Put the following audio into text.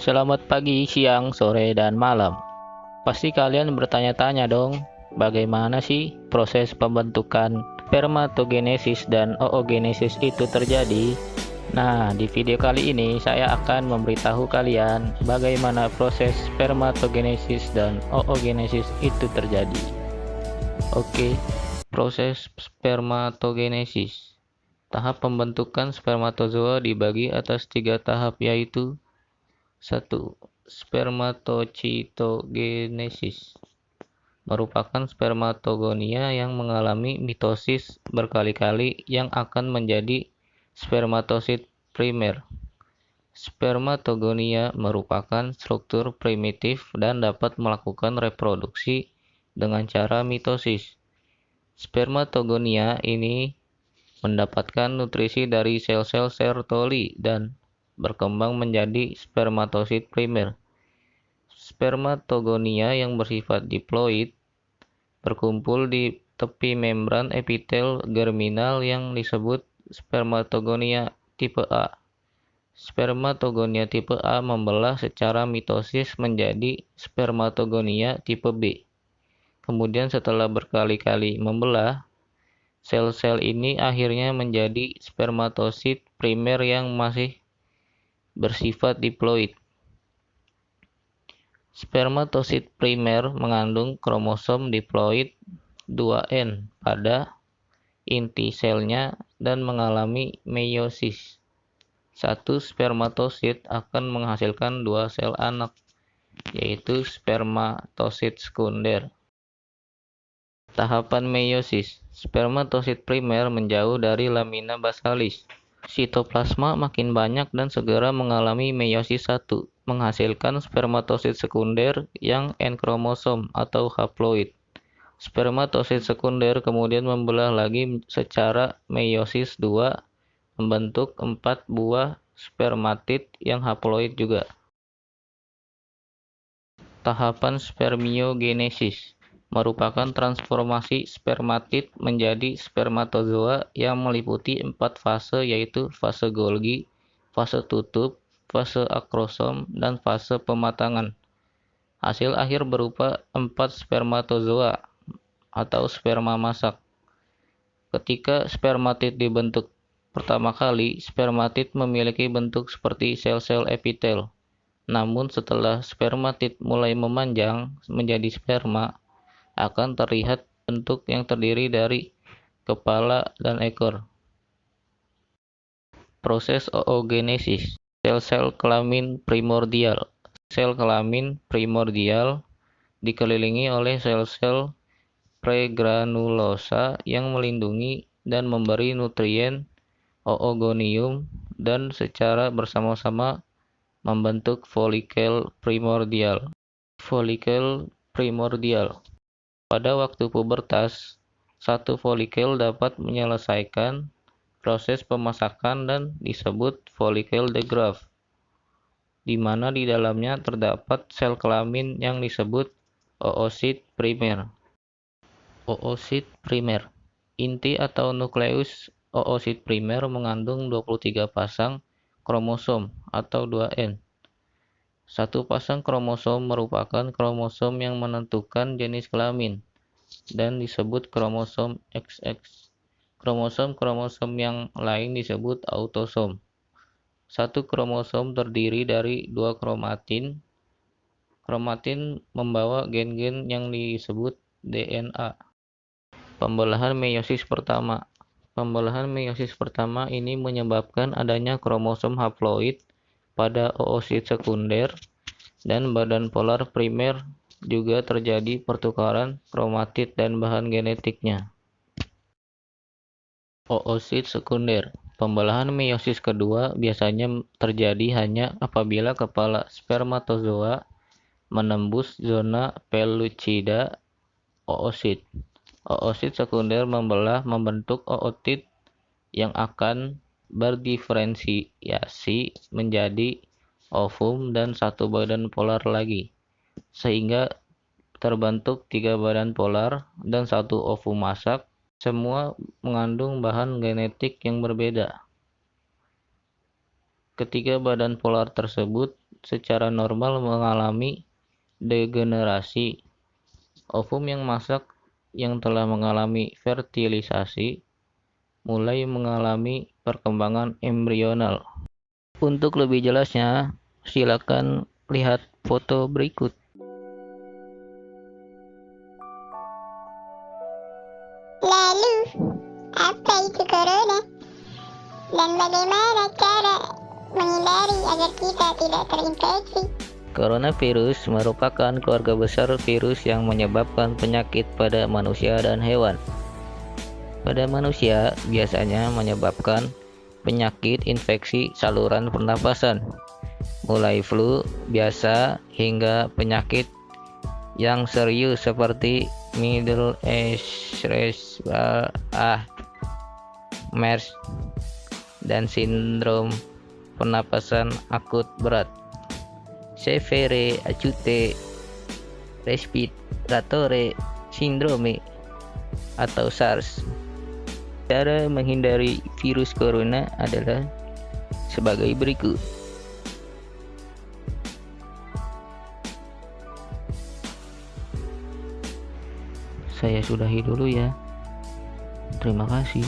Selamat pagi, siang, sore, dan malam. Pasti kalian bertanya-tanya dong, bagaimana sih proses pembentukan spermatogenesis dan oogenesis itu terjadi? Nah, di video kali ini saya akan memberitahu kalian bagaimana proses spermatogenesis dan oogenesis itu terjadi. Oke, proses spermatogenesis. Tahap pembentukan spermatozoa dibagi atas 3 tahap, yaitu 1. Spermatocitogenesis merupakan spermatogonia yang mengalami mitosis berkali-kali yang akan menjadi spermatosit primer. Spermatogonia merupakan struktur primitif dan dapat melakukan reproduksi dengan cara mitosis. Spermatogonia ini mendapatkan nutrisi dari sel-sel Sertoli dan berkembang menjadi spermatosit primer. Spermatogonia yang bersifat diploid berkumpul di tepi membran epitel germinal yang disebut spermatogonia tipe A. Spermatogonia tipe A membelah secara mitosis menjadi spermatogonia tipe B. Kemudian setelah berkali-kali membelah, sel-sel ini akhirnya menjadi spermatosit primer yang masih bersifat diploid. Spermatosit primer mengandung kromosom diploid 2N pada inti selnya dan mengalami meiosis. Satu spermatosit akan menghasilkan 2 sel anak, yaitu spermatosit sekunder. Tahapan meiosis. Spermatosit primer menjauh dari lamina basalis. Sitoplasma makin banyak dan segera mengalami meiosis 1, menghasilkan spermatosit sekunder yang N kromosom atau haploid. Spermatosit sekunder kemudian membelah lagi secara meiosis 2, membentuk 4 buah spermatid yang haploid juga. Tahapan spermiogenesis merupakan transformasi spermatid menjadi spermatozoa yang meliputi 4 fase, yaitu fase Golgi, fase tutup, fase akrosom, dan fase pematangan. Hasil akhir berupa 4 spermatozoa atau sperma masak. Ketika spermatid dibentuk pertama kali, spermatid memiliki bentuk seperti sel-sel epitel. Namun setelah spermatid mulai memanjang menjadi sperma, akan terlihat bentuk yang terdiri dari kepala dan ekor. Proses oogenesis. Sel-sel kelamin primordial. Sel kelamin primordial dikelilingi oleh sel-sel pregranulosa yang melindungi dan memberi nutrien oogonium dan secara bersama-sama membentuk folikel primordial. Folikel primordial. Pada waktu pubertas, satu folikel dapat menyelesaikan proses pemasakan dan disebut folikel de Graaff, di mana di dalamnya terdapat sel kelamin yang disebut oosit primer. Oosit primer. Inti atau nukleus oosit primer mengandung 23 pasang kromosom atau 2N. Satu pasang kromosom merupakan kromosom yang menentukan jenis kelamin dan disebut kromosom XX. Kromosom-kromosom yang lain disebut autosom. Satu kromosom terdiri dari 2 kromatin. Kromatin membawa gen-gen yang disebut DNA. Pembelahan meiosis pertama. Pembelahan meiosis pertama ini menyebabkan adanya kromosom haploid pada oosit sekunder dan badan polar primer, juga terjadi pertukaran kromatid dan bahan genetiknya. Oosit sekunder. Pembelahan meiosis kedua biasanya terjadi hanya apabila kepala spermatozoa menembus zona pellucida oosit. Oosit sekunder membentuk ootit yang akan berdiferensiasi menjadi ovum dan 1 badan polar lagi, sehingga terbentuk 3 badan polar dan 1 ovum masak, semua mengandung bahan genetik yang berbeda. Ketiga badan polar tersebut secara normal mengalami degenerasi. Ovum yang masak yang telah mengalami fertilisasi mulai mengalami perkembangan embrional. Untuk lebih jelasnya, silakan lihat foto berikut. Lalu, apa itu corona? Dan bagaimana cara menghindari agar kita tidak terinfeksi? Coronavirus merupakan keluarga besar virus yang menyebabkan penyakit pada manusia dan hewan. Pada manusia, biasanya menyebabkan penyakit infeksi saluran pernapasan, mulai flu biasa hingga penyakit yang serius seperti Middle East, MERS, dan sindrom pernapasan akut berat, Severe Acute Respiratory Syndrome atau SARS. Cara menghindari virus corona adalah sebagai berikut. Saya sudahi dulu ya. Terima kasih.